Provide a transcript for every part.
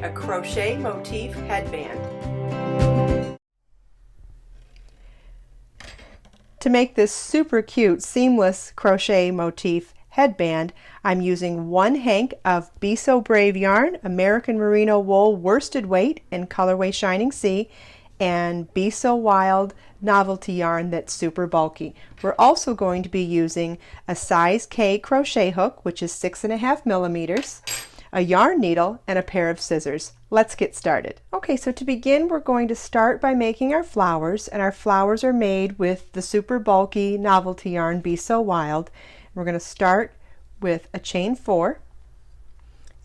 a crochet motif headband. To make this super cute seamless crochet motif headband, I'm using 1 hank of Be So Brave yarn, American Merino Wool worsted weight in colorway Shining Sea, and Be So Wild novelty yarn that's super bulky. We're also going to be using a size K crochet hook, which is 6.5 millimeters, a yarn needle, and a pair of scissors. Let's get started. Okay, so to begin, we're going to start by making our flowers, and our flowers are made with the super bulky novelty yarn Be So Wild. We're going to start with a chain 4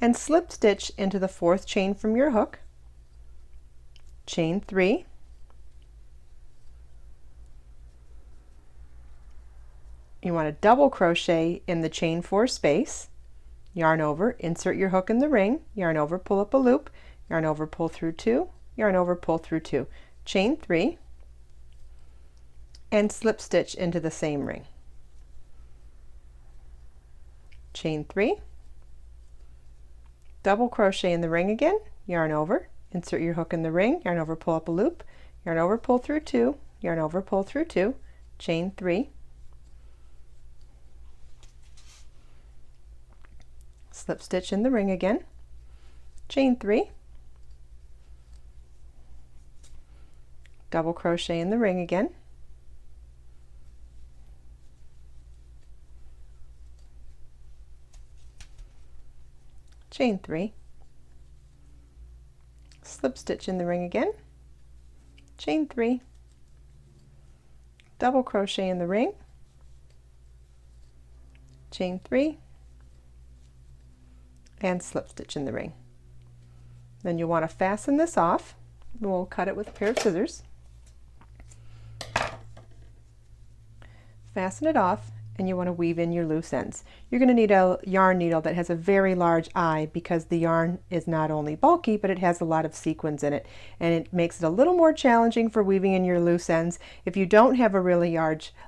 and slip stitch into the 4th chain from your hook, chain 3, you want to double crochet in the chain 4 space, yarn over, insert your hook in the ring, yarn over, pull up a loop, yarn over, pull through 2, yarn over, pull through 2, chain 3, and slip stitch into the same ring, chain 3, double crochet in the ring again, yarn over, insert your hook in the ring, yarn over, pull up a loop, yarn over, pull through 2, yarn over, pull through 2, chain 3, slip stitch in the ring again, chain 3, double crochet in the ring again, chain 3, slip stitch in the ring again, chain 3, double crochet in the ring, chain 3, and slip stitch in the ring. Then you'll want to fasten this off. We'll cut it with a pair of scissors. Fasten it off, and you want to weave in your loose ends. You're going to need a yarn needle that has a very large eye because the yarn is not only bulky, but it has a lot of sequins in it, and it makes it a little more challenging for weaving in your loose ends. If you don't have a really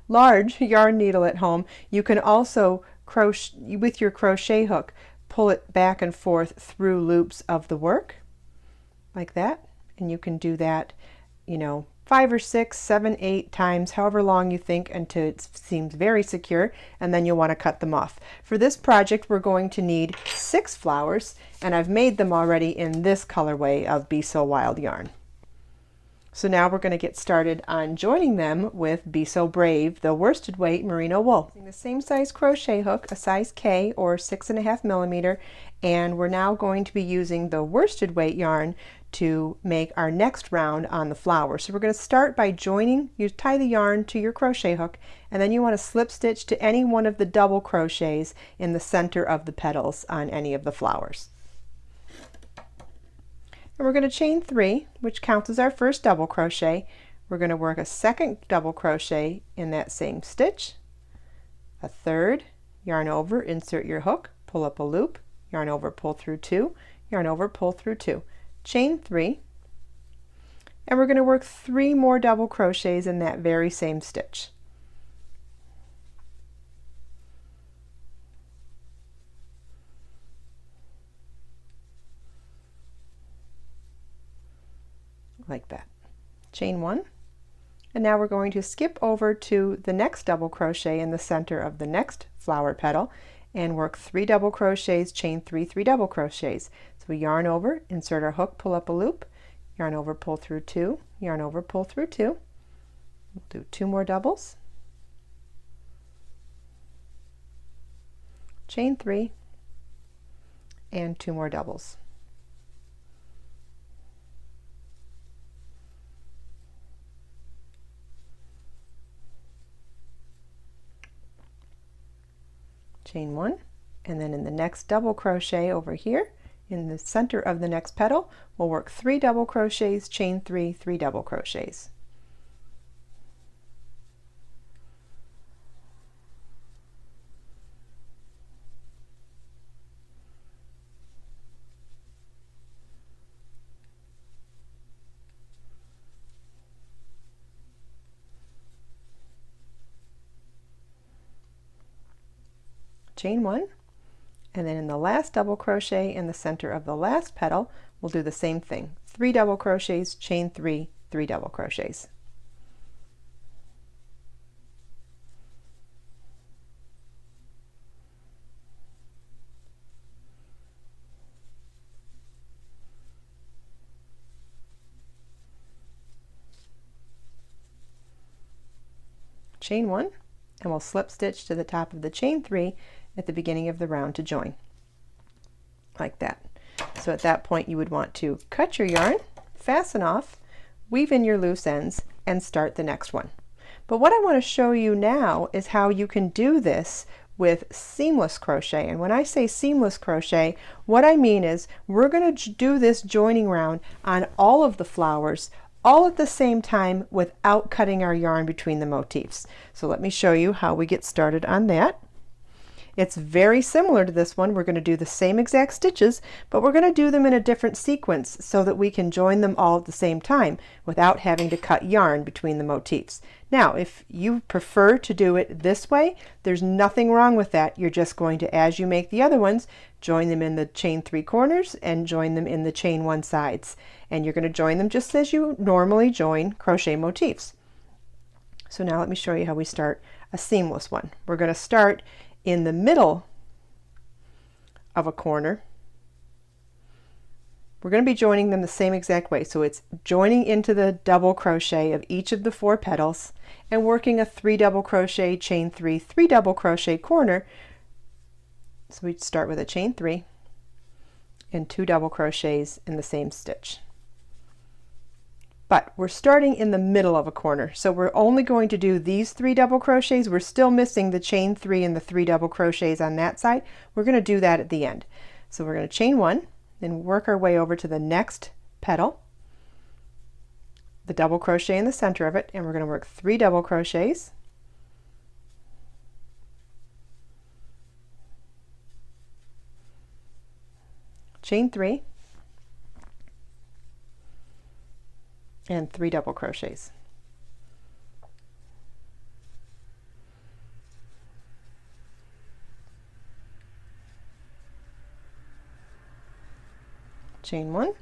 large yarn needle at home, you can also crochet with your crochet hook, pull it back and forth through loops of the work like that, and you can do that, 5 or 6, 7, 8 times, however long you think, until it seems very secure, and then you'll want to cut them off. For this project, we're going to need 6 flowers, and I've made them already in this colorway of Be So Wild yarn. So now we're going to get started on joining them with Be So Brave, the worsted weight merino wool. Using the same size crochet hook, a size K or 6.5 millimeter, and we're now going to be using the worsted weight yarn to make our next round on the flower. So we're going to start by joining, you tie the yarn to your crochet hook, and then you want to slip stitch to any one of the double crochets in the center of the petals on any of the flowers. And we're going to chain 3, which counts as our first double crochet. We're going to work a second double crochet in that same stitch, a third, yarn over, insert your hook, pull up a loop, yarn over, pull through 2, yarn over, pull through 2, chain 3, and we're going to work 3 more double crochets in that very same stitch. Like that. Chain 1, and now we're going to skip over to the next double crochet in the center of the next flower petal and work 3 double crochets, chain 3, 3 double crochets. So we yarn over, insert our hook, pull up a loop, yarn over, pull through 2, yarn over, pull through 2. We'll do 2 more doubles, chain 3, and 2 more doubles. Chain 1, and then in the next double crochet over here in the center of the next petal, we'll work 3 double crochets, chain 3, 3 double crochets. Chain 1, and then in the last double crochet in the center of the last petal, we'll do the same thing. 3 double crochets, chain 3, 3 double crochets. Chain 1, and we'll slip stitch to the top of the chain 3 at the beginning of the round to join, like that. So at that point you would want to cut your yarn, fasten off, weave in your loose ends, and start the next one. But what I want to show you now is how you can do this with seamless crochet. And when I say seamless crochet, what I mean is we're going to do this joining round on all of the flowers all at the same time without cutting our yarn between the motifs. So let me show you how we get started on that. It's very similar to this one. We're going to do the same exact stitches, but we're going to do them in a different sequence so that we can join them all at the same time without having to cut yarn between the motifs. Now, if you prefer to do it this way, there's nothing wrong with that. You're just going to, as you make the other ones, join them in the chain 3 corners and join them in the chain 1 sides. And you're going to join them just as you normally join crochet motifs. So now let me show you how we start a seamless one. We're going to start in the middle of a corner. We're going to be joining them the same exact way. So it's joining into the double crochet of each of the 4 petals and working a 3 double crochet, chain 3, 3 double crochet corner. So we'd start with a chain 3 and 2 double crochets in the same stitch. But we're starting in the middle of a corner, so we're only going to do these 3 double crochets. We're still missing the chain 3 and the 3 double crochets on that side. We're going to do that at the end. So we're going to chain 1 and work our way over to the next petal, the double crochet in the center of it, and we're going to work 3 double crochets, chain 3, and 3 double crochets. Chain 1.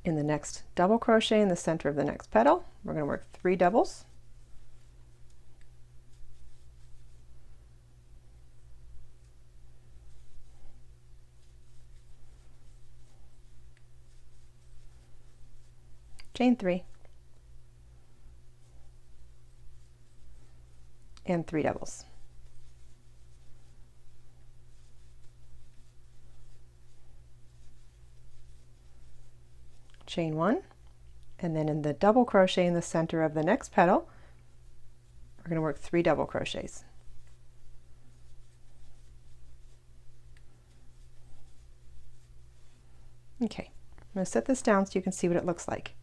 In the next double crochet in the center of the next petal, we're going to work 3 doubles. Chain 3 and 3 doubles. Chain 1, and then in the double crochet in the center of the next petal, we're going to work 3 double crochets. Okay, I'm going to set this down so you can see what it looks like.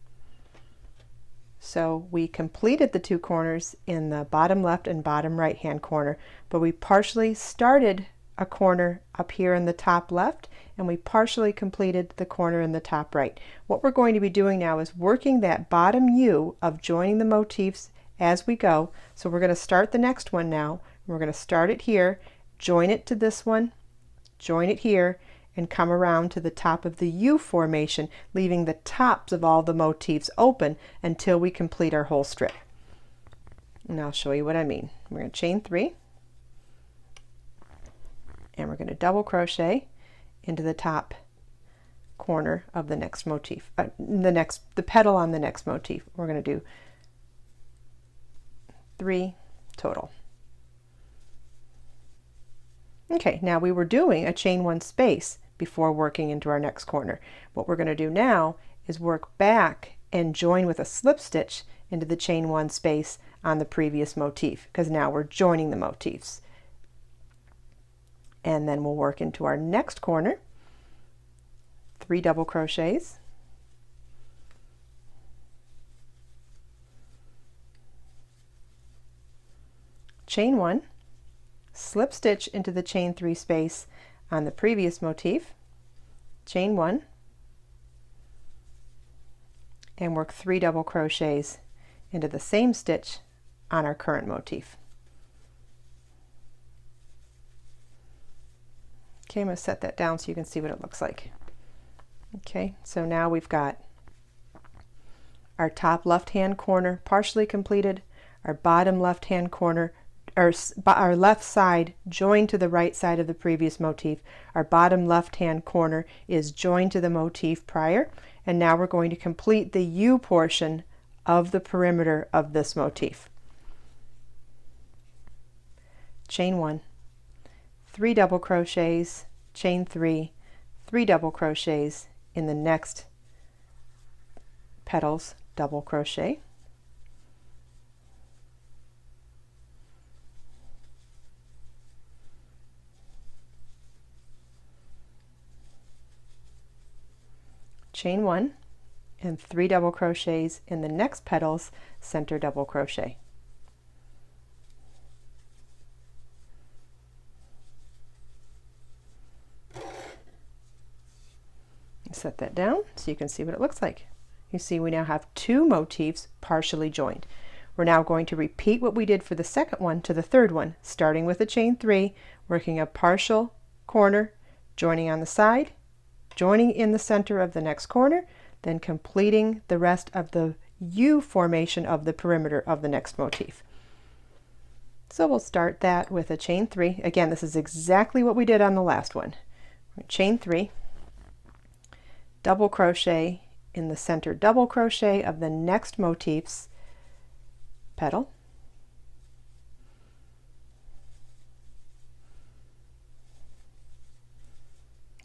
So we completed the 2 corners in the bottom left and bottom right hand corner, but we partially started a corner up here in the top left, and we partially completed the corner in the top right. What we're going to be doing now is working that bottom U of joining the motifs as we go. So we're going to start the next one now. We're going to start it here, join it to this one, join it here, and come around to the top of the U formation, leaving the tops of all the motifs open until we complete our whole strip. And I'll show you what I mean. We're going to chain 3, and we're going to double crochet into the top corner of the next motif, the petal on the next motif. We're going to do 3 total. Okay, now we were doing a chain 1 space before working into our next corner. What we're going to do now is work back and join with a slip stitch into the chain 1 space on the previous motif, because now we're joining the motifs. And then we'll work into our next corner, 3 double crochets, chain 1, slip stitch into the chain 3 space on the previous motif, chain 1, and work 3 double crochets into the same stitch on our current motif. Okay, I'm going to set that down so you can see what it looks like. Okay, so now we've got our top left-hand corner partially completed, our bottom left-hand corner, our left side joined to the right side of the previous motif. Our bottom left-hand corner is joined to the motif prior, and now we're going to complete the U portion of the perimeter of this motif. Chain 1, 3 double crochets, chain 3, 3 double crochets in the next petals, double crochet, chain 1 and 3 double crochets in the next petals, center double crochet. Set that down so you can see what it looks like. You see we now have 2 motifs partially joined. We're now going to repeat what we did for the second one to the third one, starting with a chain 3, working a partial corner, joining on the side, joining in the center of the next corner, then completing the rest of the U formation of the perimeter of the next motif. So we'll start that with a chain 3. Again, this is exactly what we did on the last one. Chain 3, double crochet in the center double crochet of the next motif's petal,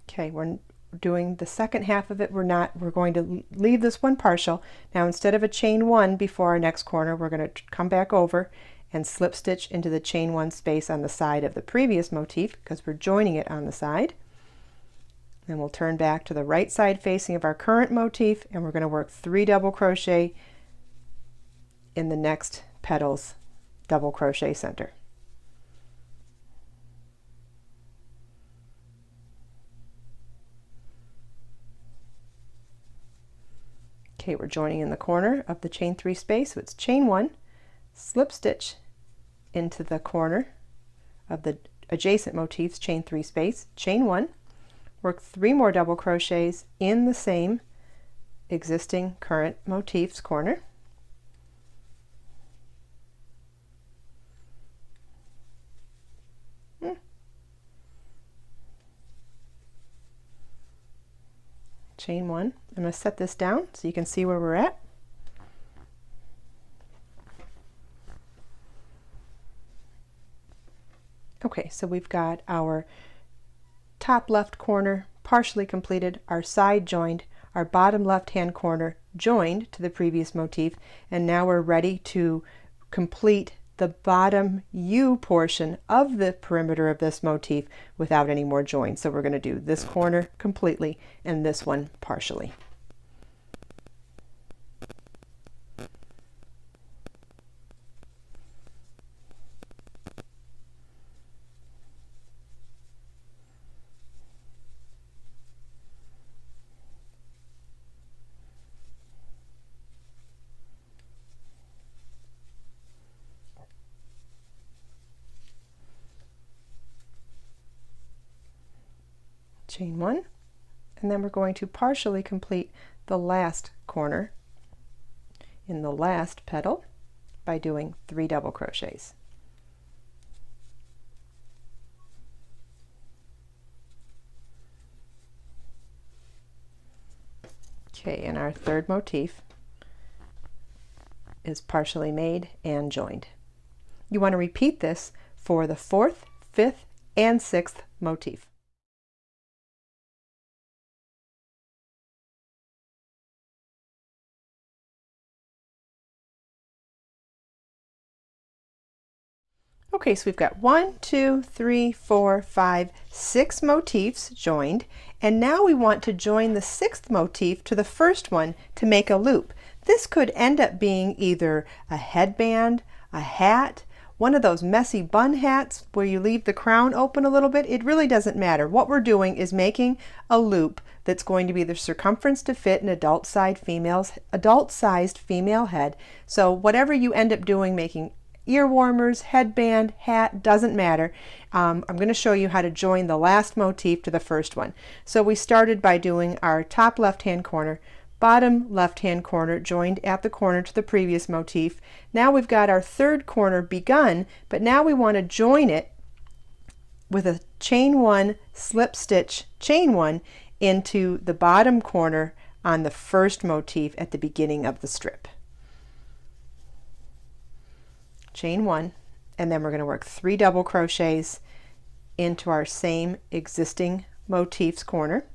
okay, we're doing the second half of it. We're going to leave this one partial. Now instead of a chain 1 before our next corner, we're going to come back over and slip stitch into the chain 1 space on the side of the previous motif because we're joining it on the side. Then we'll turn back to the right side facing of our current motif, and we're going to work 3 double crochet in the next petals double crochet center. Okay, we're joining in the corner of the chain 3 space, so it's chain 1, slip stitch into the corner of the adjacent motif's chain 3 space, chain 1, work 3 more double crochets in the same existing current motif's corner. Chain 1. I'm going to set this down so you can see where we're at. Okay, so we've got our top left corner partially completed, our side joined, our bottom left hand corner joined to the previous motif, and now we're ready to complete the bottom U portion of the perimeter of this motif without any more joins. So we're going to do this corner completely and this one partially. Chain 1, and then we're going to partially complete the last corner in the last petal by doing 3 double crochets. Okay, and our third motif is partially made and joined. You want to repeat this for the 4th, 5th, and 6th motif. Okay, so we've got 1, 2, 3, 4, 5, 6 motifs joined, and now we want to join the 6th motif to the first one to make a loop. This could end up being either a headband, a hat, one of those messy bun hats where you leave the crown open a little bit. It really doesn't matter. What we're doing is making a loop that's going to be the circumference to fit an adult-sized female head. So whatever you end up doing, making ear warmers, headband, hat, doesn't matter. I'm going to show you how to join the last motif to the first one. So we started by doing our top left hand corner, bottom left hand corner joined at the corner to the previous motif. Now we've got our third corner begun, but now we want to join it with a chain one, slip stitch, chain one into the bottom corner on the first motif at the beginning of the strip. Chain one, and then we're going to work 3 double crochets into our same existing motifs corner.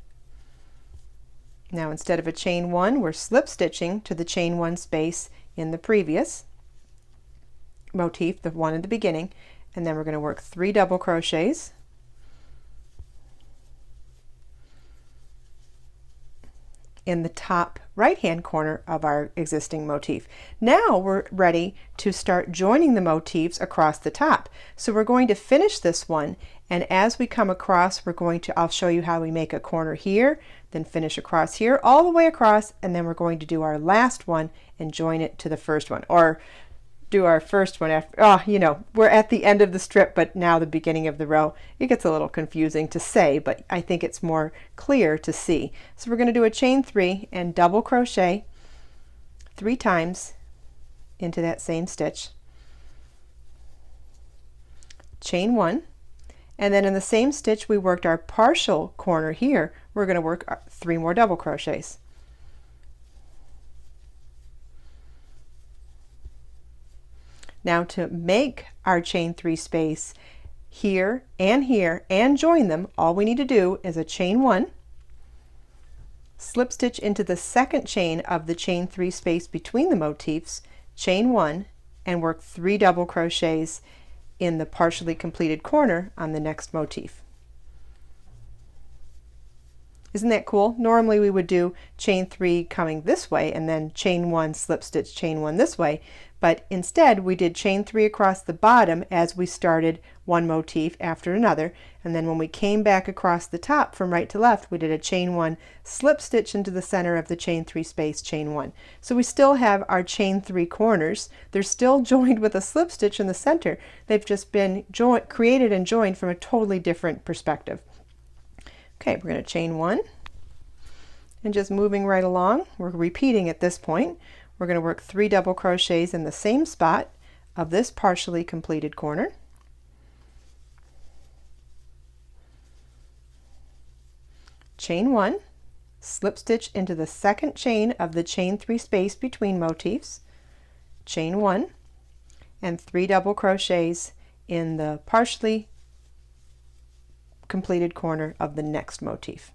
Now instead of a chain one, we're slip stitching to the chain one space in the previous motif, the one at the beginning, and then we're going to work 3 double crochets in the top right hand corner of our existing motif. Now we're ready to start joining the motifs across the top. So we're going to finish this one, and as we come across, we're going to, I'll show you how we make a corner here, then finish across here, all the way across, and then we're going to do our last one and join it to the first one, or do our first one after, you know, we're at the end of the strip, but now the beginning of the row. It gets a little confusing to say, but I think it's more clear to see. So we're going to do a chain 3 and double crochet 3 times into that same stitch, chain 1, and then in the same stitch we worked our partial corner here, we're going to work 3 more double crochets. Now to make our chain 3 space here and join them, all we need to do is a chain 1, slip stitch into the second chain of the chain 3 space between the motifs, chain 1, and work 3 double crochets in the partially completed corner on the next motif. Isn't that cool? Normally we would do chain 3 coming this way and then chain 1, slip stitch, chain 1 this way, but instead we did chain 3 across the bottom as we started one motif after another, and then when we came back across the top from right to left, we did a chain 1, slip stitch into the center of the chain 3 space, chain 1. So we still have our chain 3 corners. They're still joined with a slip stitch in the center. They've just been created and joined from a totally different perspective. Okay, we're going to chain 1 and just moving right along. We're repeating at this point. We're going to work 3 double crochets in the same spot of this partially completed corner. Chain 1, slip stitch into the second chain of the chain 3 space between motifs, chain 1, and 3 double crochets in the partially completed corner of the next motif.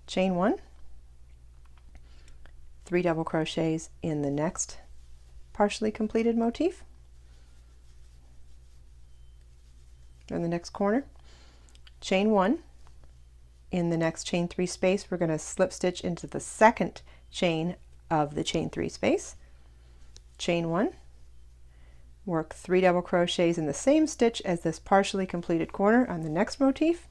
Chain 1, 3 double crochets in the next partially completed motif, in the next corner, chain 1, in the next chain 3 space we're going to slip stitch into the second chain of the chain 3 space, chain 1, work 3 double crochets in the same stitch as this partially completed corner on the next motif,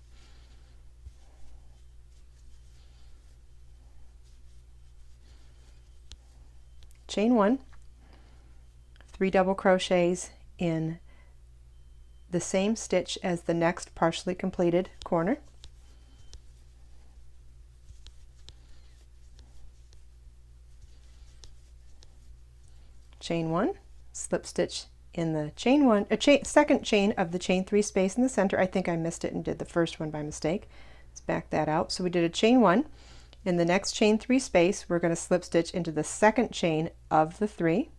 chain 1, 3 double crochets in the same stitch as the next partially completed corner, chain 1, slip stitch in the chain 1, second chain of the chain 3 space in the center. I think I missed it and did the first one by mistake. Let's back that out. So we did a chain 1. In the next chain 3 space, we're going to slip stitch into the second chain of the 3,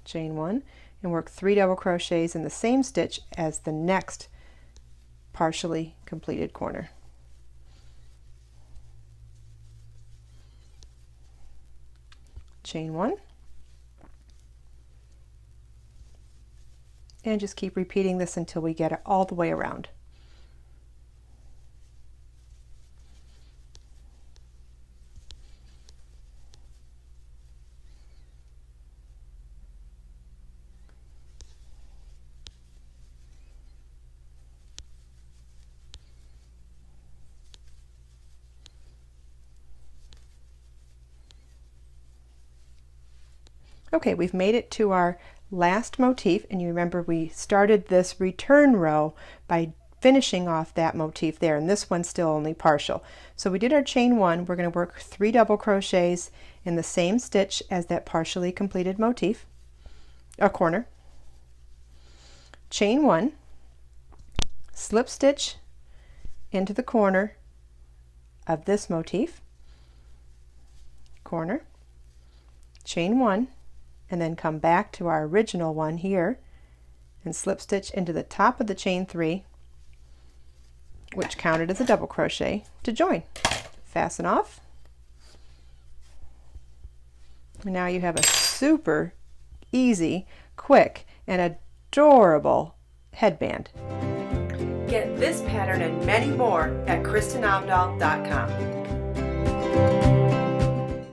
chain 1, and work 3 double crochets in the same stitch as the next partially completed corner. Chain 1, and just keep repeating this until we get it all the way around. Okay, we've made it to our last motif, and you remember we started this return row by finishing off that motif there, and this one's still only partial. So we did our chain 1. We're going to work 3 double crochets in the same stitch as that partially completed motif, a corner, chain 1, slip stitch into the corner of this motif, corner, chain 1, and then come back to our original one here and slip stitch into the top of the chain 3, which counted as a double crochet, to join. Fasten off. And now you have a super easy, quick, and adorable headband. Get this pattern and many more at KristinOmdahl.com.